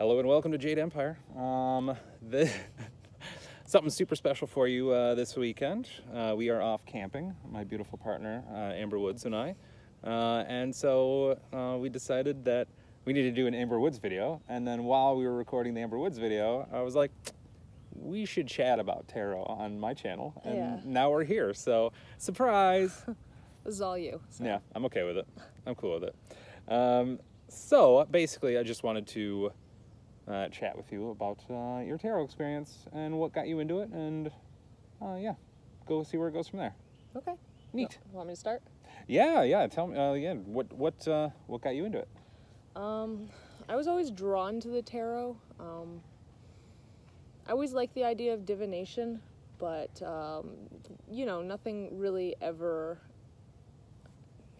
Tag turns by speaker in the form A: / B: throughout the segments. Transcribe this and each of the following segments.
A: Hello and welcome to Jade Empire. Something super special for you this weekend. We are off camping, my beautiful partner, Amber Woods and I. And so we decided that we needed to do an Amber Woods video. And then while we were recording the Amber Woods video, I was like, we should chat about tarot on my channel. And now we're here, so surprise.
B: This is all you. So.
A: Yeah, I'm okay with it. I'm cool with it. So basically, I just wanted to chat with you about your tarot experience and what got you into it, and yeah, go see where it goes from there.
B: Okay.
A: Neat.
B: Want me to start?
A: Yeah. Tell me again. What got you into it?
B: I was always drawn to the tarot. I always liked the idea of divination, but you know, nothing really ever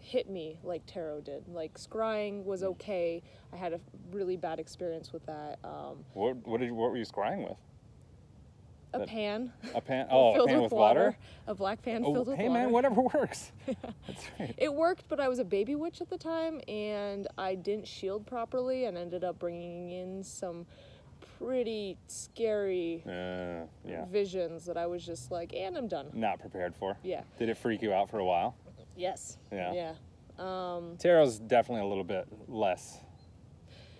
B: hit me like tarot did. Like scrying was okay. I had a really bad experience with that.
A: What were you scrying with?
B: A pan.
A: A pan. Oh, a pan with water.
B: A black pan filled with water.
A: Hey man, whatever works.
B: Yeah.
A: That's right.
B: It worked, but I was a baby witch at the time, and I didn't shield properly, and ended up bringing in some pretty scary visions that I was just like, and I'm done.
A: Not prepared for.
B: Yeah.
A: Did it freak you out for a while?
B: Yes.
A: Yeah. Tarot's definitely a little bit less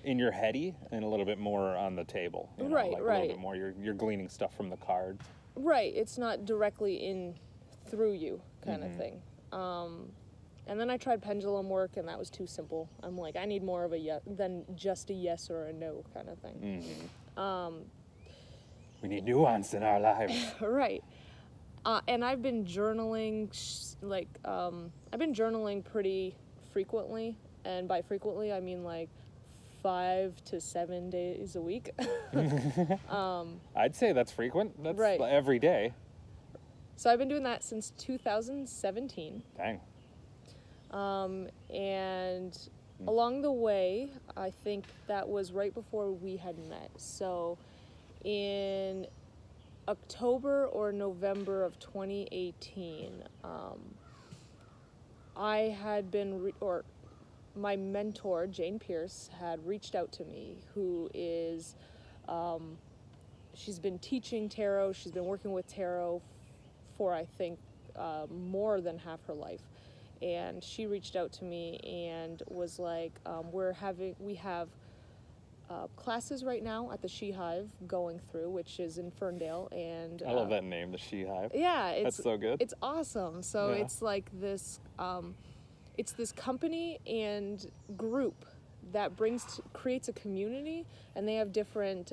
A: in your heady and a little bit more on the table. You know?
B: Right.
A: A little bit more. You're gleaning stuff from the cards. Right.
B: It's not directly in through you kind of thing. And then I tried pendulum work, and that was too simple. I'm like, I need more of a yes than just a yes or a no kind of thing.
A: We need nuance in our lives.
B: Right. And I've been journaling, I've been journaling pretty frequently, and by frequently I mean like 5 to 7 days a week.
A: I'd say that's frequent. That's
B: right.
A: Every day.
B: So I've been doing that since 2017.
A: Dang.
B: And along the way, I think that was right before we had met. So in October or November of 2018, I had been, my mentor, Jane Pierce, had reached out to me, who is, she's been teaching tarot, she's been working with tarot for, I think, more than half her life. And she reached out to me and was like, we have classes right now at the She Hive going through, which is in Ferndale, and
A: I love that name, the She Hive.
B: Yeah,
A: that's so good.
B: It's awesome. So it's like this, it's this company and group that creates a community, and they have different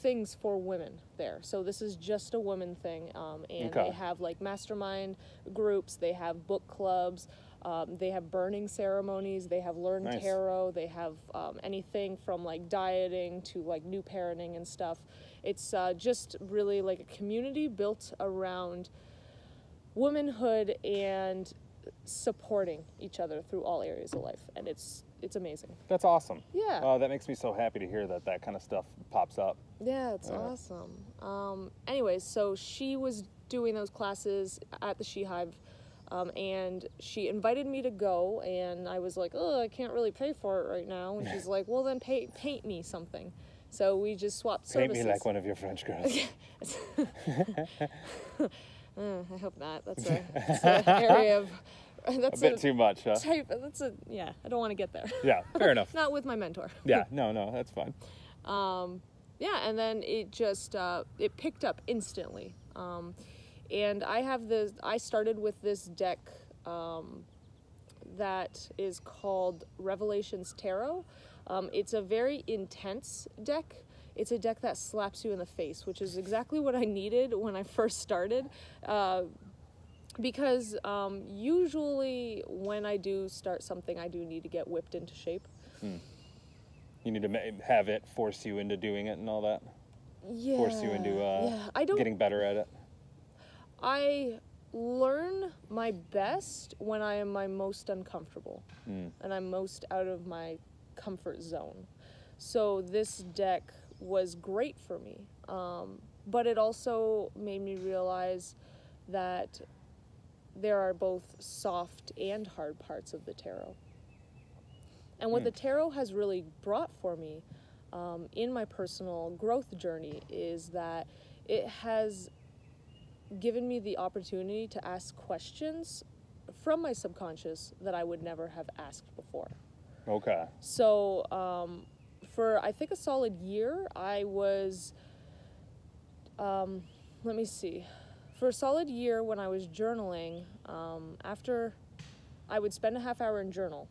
B: things for women there. So this is just a woman thing, and they have like mastermind groups, they have book clubs, they have burning ceremonies, they have learn tarot, they have anything from like dieting to like new parenting and stuff. It's just really like a community built around womanhood and supporting each other through all areas of life, and it's amazing.
A: That's awesome.
B: Yeah.
A: Oh, that makes me so happy to hear that kind of stuff pops up.
B: Yeah, it's awesome. Anyways, so she was doing those classes at the She Hive, and she invited me to go, and I was like, oh, I can't really pay for it right now. And she's like, well, then paint me something. So we just swapped services.
A: Paint me like one of your French girls.
B: I hope not. That's an area of... That's
A: a bit too much, huh?
B: I don't want to get there.
A: Yeah, fair enough.
B: Not with my mentor.
A: Yeah, no, that's fine.
B: Yeah, and then it just, it picked up instantly. And I started with this deck that is called Revelations Tarot. It's a very intense deck. It's a deck that slaps you in the face, which is exactly what I needed when I first started. Because usually when I do start something, I do need to get whipped into shape.
A: You need to have it force you into doing it and all that?
B: Yeah.
A: Force you into getting better at it?
B: I learn my best when I am my most uncomfortable. And I'm most out of my comfort zone. So this deck was great for me. But it also made me realize that there are both soft and hard parts of the tarot. And what the tarot has really brought for me in my personal growth journey is that it has given me the opportunity to ask questions from my subconscious that I would never have asked before.
A: Okay.
B: So for I think a solid year, I was, let me see, for a solid year when I was journaling, after I would spend a half hour and journal.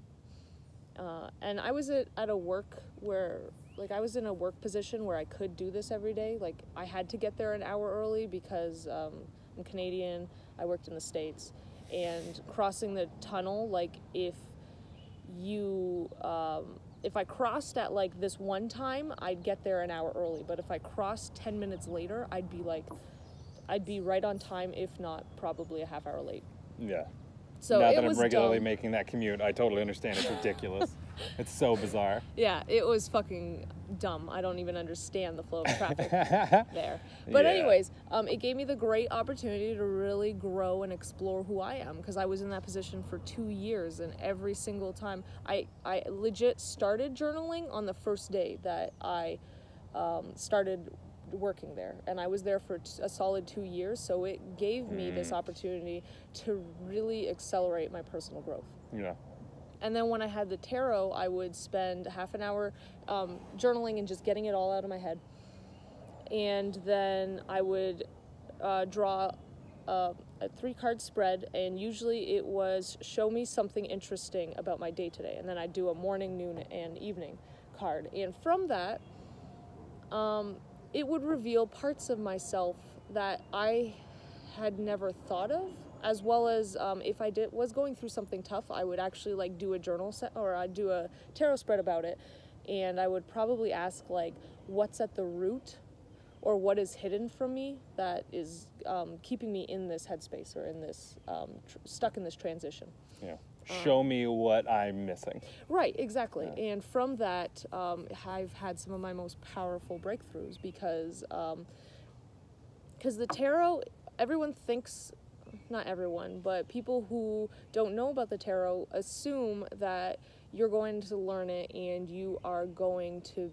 B: And I was at a work where, like, I was in a work position where I could do this every day. Like, I had to get there an hour early because I'm Canadian, I worked in the States, and crossing the tunnel, like, if I crossed at, like, this one time, I'd get there an hour early. But if I crossed 10 minutes later, I'd be right on time, if not probably a half hour late.
A: Yeah.
B: So
A: now
B: it
A: that
B: was
A: I'm regularly
B: dumb.
A: making that commute, I totally understand. It's ridiculous. It's so bizarre.
B: Yeah, it was fucking dumb. I don't even understand the flow of traffic there. But
A: Yeah.
B: anyways, it gave me the great opportunity to really grow and explore who I am, because I was in that position for 2 years, and every single time I legit started journaling on the first day that I started working there, and I was there for a solid 2 years, so it gave me this opportunity to really accelerate my personal growth.
A: Yeah.
B: And then when I had the tarot, I would spend half an hour journaling and just getting it all out of my head, and then I would draw a 3-card spread, and usually it was show me something interesting about my day today, and then I'd do a morning, noon, and evening card, and from that it would reveal parts of myself that I had never thought of, as well as if I was going through something tough, I would actually, like, do a journal set, or I'd do a tarot spread about it, and I would probably ask, like, what's at the root, or what is hidden from me that is keeping me in this headspace, or in this stuck in this transition.
A: Yeah. Show me what I'm missing.
B: Right, exactly.
A: Yeah.
B: And from that, I've had some of my most powerful breakthroughs, because the tarot, everyone thinks, not everyone, but people who don't know about the tarot assume that you're going to learn it and you are going to,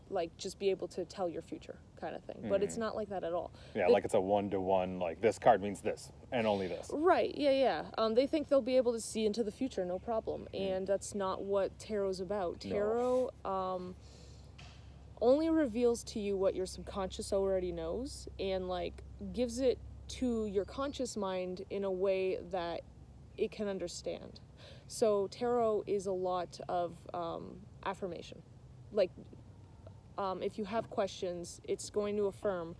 B: like, just be able to tell your future kind of thing. But it's not like that at all.
A: Yeah, like it's a 1-to-1, like this card means this and only this.
B: Right, yeah. They think they'll be able to see into the future, no problem. And that's not what tarot's about.
A: No.
B: Tarot only reveals to you what your subconscious already knows, and, like, gives it to your conscious mind in a way that it can understand. So tarot is a lot of affirmation. Like, if you have questions, it's going to affirm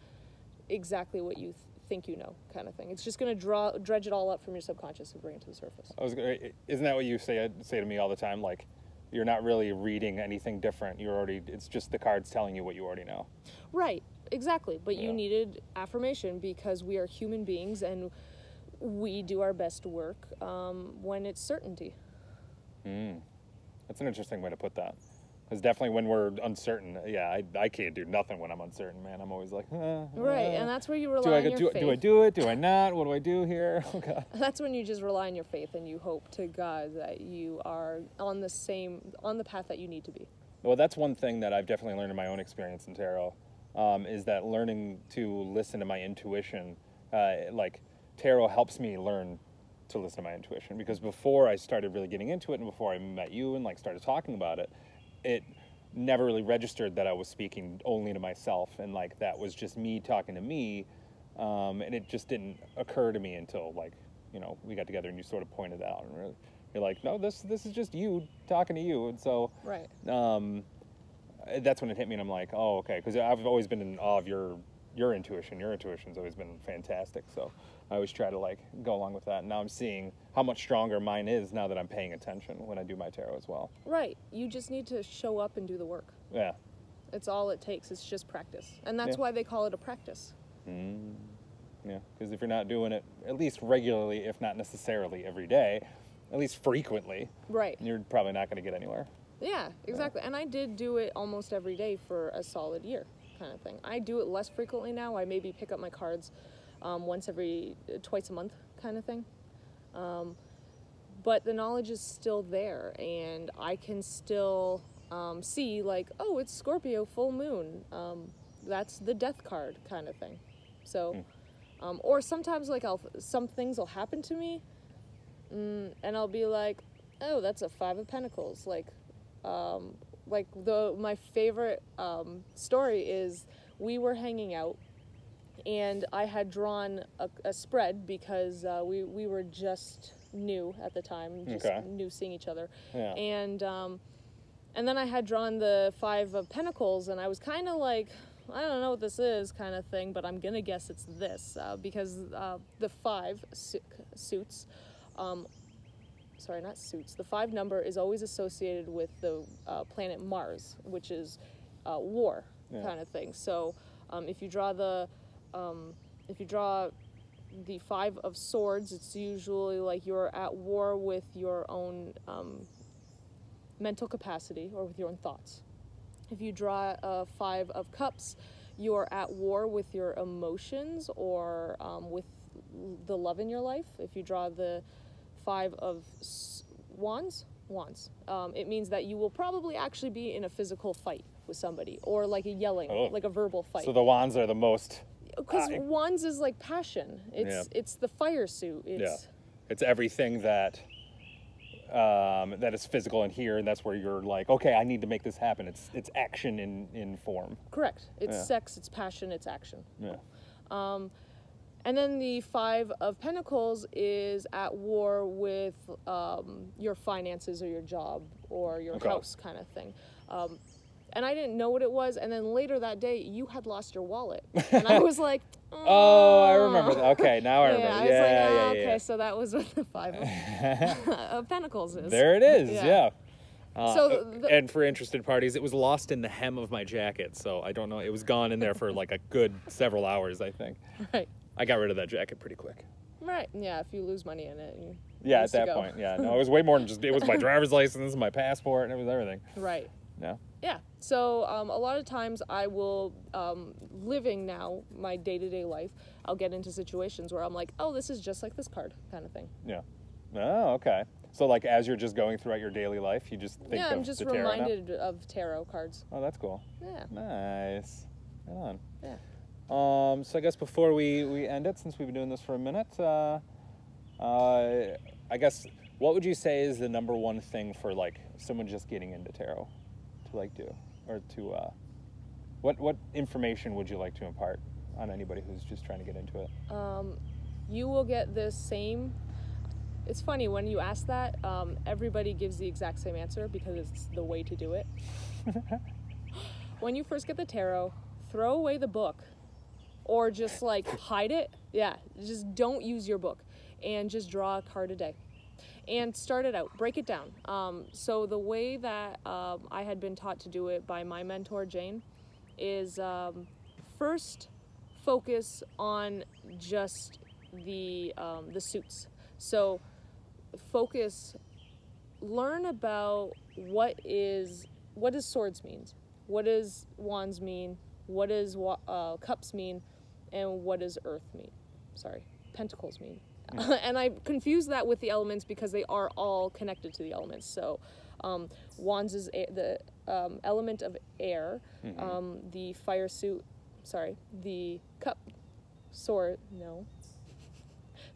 B: exactly what you think you know, kind of thing. It's just going to dredge it all up from your subconscious and bring it to the surface.
A: Isn't that what you say to me all the time? Like, you're not really reading anything different. It's just the cards telling you what you already know.
B: Right, exactly. But
A: Yeah.
B: you needed affirmation because we are human beings, and we do our best work when it's certainty.
A: That's an interesting way to put that. Because definitely when we're uncertain, I can't do nothing when I'm uncertain, man. I'm always like,
B: Right, and that's where you rely on your faith.
A: Do I do it? Do I not? What do I do here? Oh, God.
B: That's when you just rely on your faith, and you hope to God that you are on the path that you need to be.
A: Well, that's one thing that I've definitely learned in my own experience in tarot, is that learning to listen to my intuition, like tarot helps me learn to listen to my intuition, because before I started really getting into it, and before I met you and, like, started talking about it, it never really registered that I was speaking only to myself, and, like, that was just me talking to me, and it just didn't occur to me until, like, we got together and you sort of pointed out, and you're like, no, this is just you talking to you. And so
B: Right.
A: That's when it hit me, and I'm like, oh, okay, because I've always been in awe of your intuition. Your intuition's always been fantastic, so I always try to, like, go along with that. And now I'm seeing how much stronger mine is now that I'm paying attention when I do my tarot as well.
B: Right. You just need to show up and do the work.
A: Yeah.
B: It's all it takes. It's just practice. And that's
A: Yeah.
B: why they call it a practice.
A: Yeah, because if you're not doing it at least regularly, if not necessarily every day, at least frequently,
B: Right.
A: you're probably not going to get anywhere.
B: Yeah, exactly. And I did do it almost every day for a solid year, kind of thing. I do it less frequently now. I maybe pick up my cards twice a month, kind of thing. But the knowledge is still there, and I can still see like, oh, it's Scorpio full moon. That's the death card kind of thing. So, or sometimes like some things will happen to me, and I'll be like, oh, that's a 5 of Pentacles. Like my favorite story is we were hanging out, and I had drawn a spread because we were just new at the time, just new seeing each other, and then I had drawn the 5 of Pentacles, and I was kind of like, I don't know what this is kind of thing, but I'm going to guess it's this, because the 5 suits, sorry, not suits, the 5 number is always associated with the planet Mars, which is war kind of thing. So if you draw the 5 of Swords, it's usually like you're at war with your own mental capacity or with your own thoughts. If you draw a 5 of Cups, you're at war with your emotions or with the love in your life. If you draw the 5 of Wands, it means that you will probably actually be in a physical fight with somebody, or like a yelling, like a verbal fight.
A: So the Wands are the most...
B: Because Wands is like passion. It's the fire suit.
A: It's everything that is physical in here, and that's where you're like, okay, I need to make this happen. It's action in form.
B: Correct. It's sex, it's passion, it's action.
A: Yeah.
B: And then the 5 of Pentacles is at war with your finances or your job or your house kind of thing. And I didn't know what it was, and then later that day, you had lost your wallet. And I was like,
A: oh, I remember that. Okay, now I remember.
B: I was like, okay, so that was what the 5 of Pentacles is.
A: There it is, and for interested parties, it was lost in the hem of my jacket, so I don't know. It was gone in there for like a good several hours, I think.
B: Right.
A: I got rid of that jacket pretty quick.
B: Right, yeah, if you lose money in it.
A: At that point, no, it was way more than just, it was my driver's license, my passport, and it was everything.
B: Right.
A: Yeah.
B: Yeah, so a lot of times I will, living now, my day-to-day life, I'll get into situations where I'm like, oh, this is just like this card kind of thing. Yeah.
A: Oh, okay. So like as you're just going throughout your daily life, you just think of the tarot?
B: Yeah, I'm just reminded of tarot cards.
A: Oh, that's cool.
B: Yeah.
A: Nice. Right on.
B: Yeah.
A: So I guess before we end it, since we've been doing this for a minute, I guess what would you say is the number one thing for like someone just getting into tarot to like do, or to what information would you like to impart on anybody who's just trying to get into it?
B: You will get the same. It's funny when you ask that, everybody gives the exact same answer because it's the way to do it. When you first get the tarot, throw away the book. Or just like hide it. Yeah, just don't use your book and just draw a card a day. And start it out, break it down. So the way that I had been taught to do it by my mentor, Jane, is first focus on just the suits. So learn about what does swords mean? What does wands mean? What does cups mean? And what does earth mean? Sorry, pentacles mean. And I confuse that with the elements because they are all connected to the elements. So wands is the element of air. The fire suit, the cup, sword, no.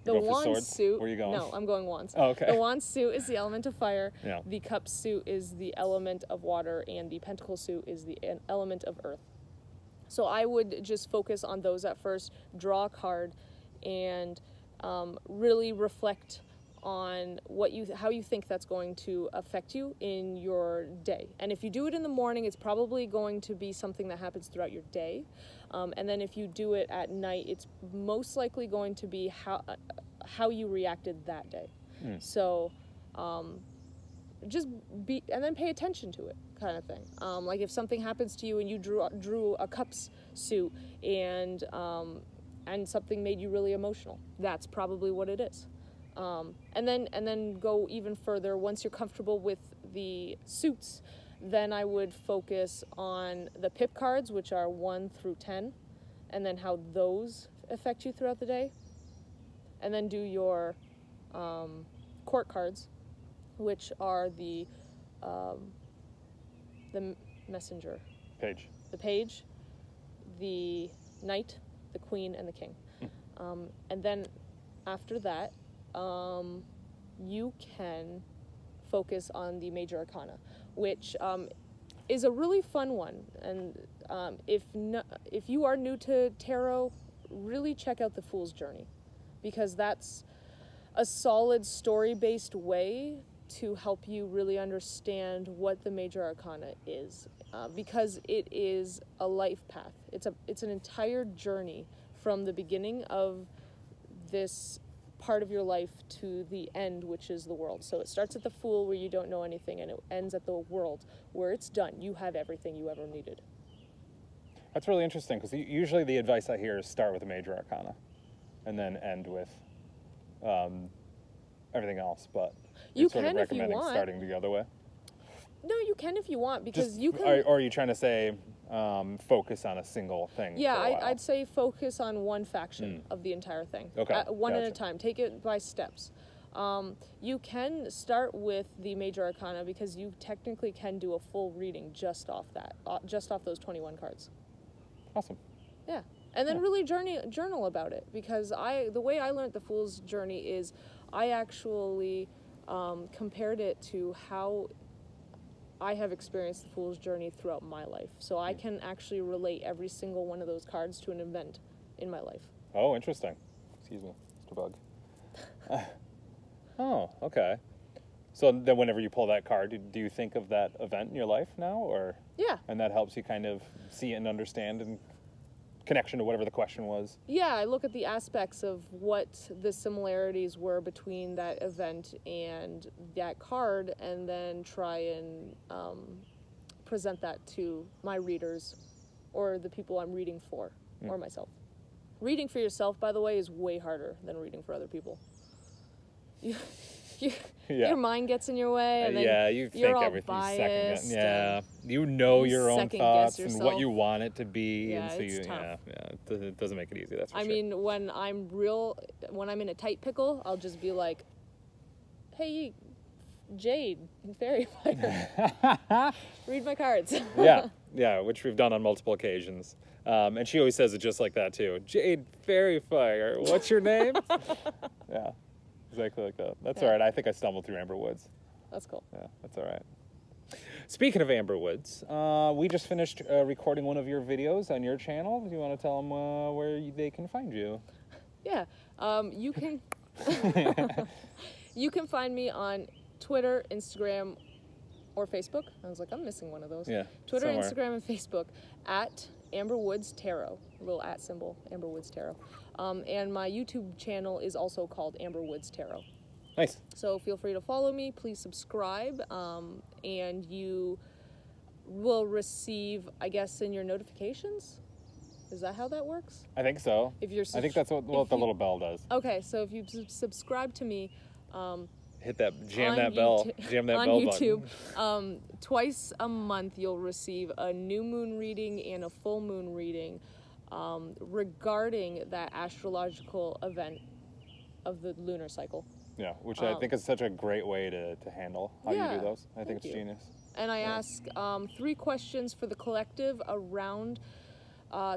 B: The wand suit.
A: Where are you going?
B: No, I'm going wands.
A: Oh, okay.
B: The wand suit is the element of fire.
A: Yeah.
B: The cup suit is the element of water, and the pentacle suit is the element of earth. So I would just focus on those at first, draw a card, and really reflect on how you think that's going to affect you in your day. And if you do it in the morning, it's probably going to be something that happens throughout your day. And then if you do it at night, it's most likely going to be how you reacted that day. So just and then pay attention to it, kind of thing. Like if something happens to you and you drew a cups suit and something made you really emotional, that's probably what it is. And then go even further. Once you're comfortable with the suits, then I would focus on the pip cards, which are 1 through 10, and then how those affect you throughout the day. And then do your court cards, which are the the messenger.
A: Page.
B: The page, the knight, the queen, and the king. And then after that, you can focus on the major arcana, which is a really fun one. And if you are new to tarot, really check out the Fool's Journey, because that's a solid story-based way to help you really understand what the major arcana is, because it is a life path. It's an entire journey from the beginning of this part of your life to the end, which is the world. So it starts at the Fool, where you don't know anything, and it ends at the world, where it's done. You have everything you ever needed.
A: That's really interesting, because usually the advice I hear is start with a major arcana and then end with everything else, but
B: you
A: sort
B: can
A: of
B: if you
A: recommending
B: want.
A: Starting the other way.
B: No, you can if you want, because
A: Just,
B: you can.
A: or are you trying to say focus on a single thing?
B: Yeah,
A: for a while?
B: I'd say focus on one faction of the entire thing.
A: Okay,
B: one at a
A: gotcha.
B: time. Take it by steps. You can start with the major arcana, because you technically can do a full reading just off those 21 cards.
A: Awesome.
B: Yeah. And then really journal about it, because the way I learned the Fool's Journey is I actually compared it to how I have experienced the Fool's Journey throughout my life. So I can actually relate every single one of those cards to an event in my life.
A: Oh, interesting. Excuse me, Mr. Bug. Oh, okay. So then whenever you pull that card, do you think of that event in your life now, or?
B: Yeah.
A: And that helps you kind of see and understand in connection to whatever the question was?
B: Yeah, I look at the aspects of what the similarities were between that event and that card, and then try and present that to my readers or the people I'm reading for, or myself. Reading for yourself, by the way, is way harder than reading for other people. Your mind gets in your way, and then
A: you
B: you're
A: think
B: all
A: everything
B: biased.
A: You know
B: you
A: your own
B: second-guess
A: thoughts and what
B: yourself.
A: you want it to be,
B: Yeah,
A: and so
B: it's tough.
A: it doesn't make it easy. That's for
B: I
A: sure.
B: mean, when I'm in a tight pickle, I'll just be like, "Hey, Jade, Fairy Fighter, read my cards."
A: yeah, which we've done on multiple occasions. And she always says it just like that too. Jade Fairy Fire, what's your name? Yeah, exactly like that. That's all right. I think I stumbled through Amber Woods.
B: That's cool.
A: Yeah, that's all right. Speaking of Amber Woods, we just finished recording one of your videos on your channel. Do you want to tell them where they can find you?
B: Yeah, you can you can find me on Twitter, Instagram, or Facebook. I was like, I'm missing one of those.
A: Yeah,
B: Twitter,
A: somewhere.
B: Instagram, and Facebook at Amber Woods Tarot, a little @ symbol, Amber Woods Tarot. And my YouTube channel is also called Amber Woods Tarot.
A: Nice.
B: So feel free to follow me. Please subscribe, and you will receive, I guess, in your notifications. Is that how that works?
A: I think so.
B: If you're,
A: I think that's what the little bell does.
B: Okay, so if you subscribe to me,
A: Hit that, jam
B: on
A: that bell,
B: YouTube-
A: jam that
B: on
A: bell
B: YouTube,
A: button.
B: twice a month you'll receive a new moon reading and a full moon reading regarding that astrological event of the lunar cycle.
A: Yeah, which I think is such a great way to handle how you
B: Yeah,
A: do those. I think
B: thank
A: it's
B: you.
A: genius.
B: And I ask 3 questions for the collective around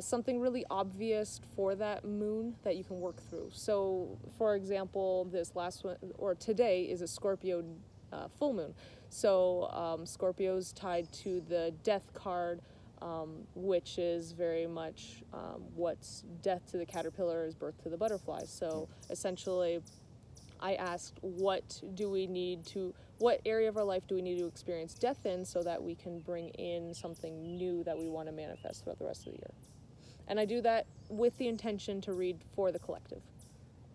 B: something really obvious for that moon that you can work through. So, for example, this last one, or today, is a Scorpio full moon. So, Scorpio's tied to the death card, which is very much what's death to the caterpillar is birth to the butterfly. So, essentially, I asked, what area of our life do we need to experience death in, so that we can bring in something new that we want to manifest throughout the rest of the year. And I do that with the intention to read for the collective.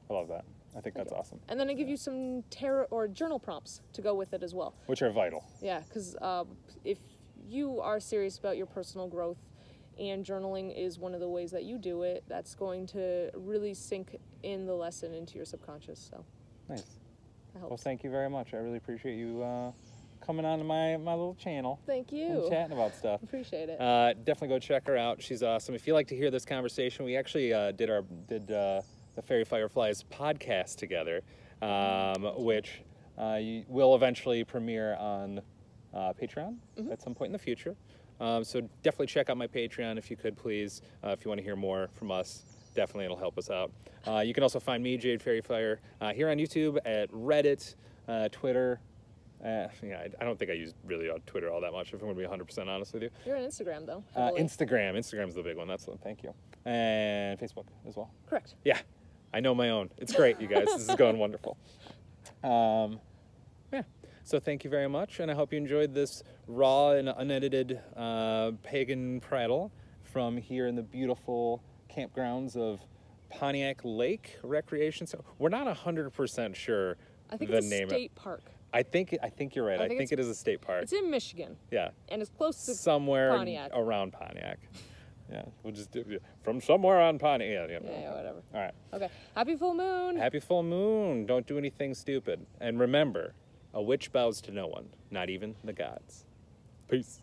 A: I love that. I think that's awesome.
B: And then I give you some tarot or journal prompts to go with it as well.
A: Which are vital.
B: Yeah, because if you are serious about your personal growth, and journaling is one of the ways that you do it, that's going to really sink in the lesson into your subconscious. So.
A: Nice.
B: That helps.
A: Well, thank you very much. I really appreciate you coming on to my little channel.
B: Thank you.
A: And chatting about stuff.
B: Appreciate it.
A: Definitely go check her out. She's awesome. If you like to hear this conversation, we actually did the Fairy Fireflies podcast together, which will eventually premiere on Patreon at some point in the future. So definitely check out my Patreon if you could, please. If you want to hear more from us, definitely it'll help us out. You can also find me, Jade Fairy Fire, here on YouTube, at Reddit, Twitter. Yeah, I don't think I use really on Twitter all that much, if I'm going to be 100% honest with you.
B: You're on Instagram, though.
A: Instagram's the big one. That's the one. Thank you. And Facebook as well.
B: Correct.
A: Yeah, I know my own. It's great, you guys. This is going wonderful. Yeah. So thank you very much, and I hope you enjoyed this raw and unedited Pagan Prattle from here in the beautiful campgrounds of Pontiac Lake Recreation. So we're not 100% sure
B: I think
A: the
B: it's a
A: name.
B: state park.
A: I think you're right. I think it is a state park.
B: It's in Michigan.
A: Yeah.
B: And it's close to
A: somewhere
B: Pontiac.
A: around Pontiac. Yeah, we'll just do from somewhere on Pontiac.
B: Yeah, whatever.
A: All right.
B: Okay. Happy full moon.
A: Happy full moon. Don't do anything stupid. And remember, a witch bows to no one, not even the gods. Peace.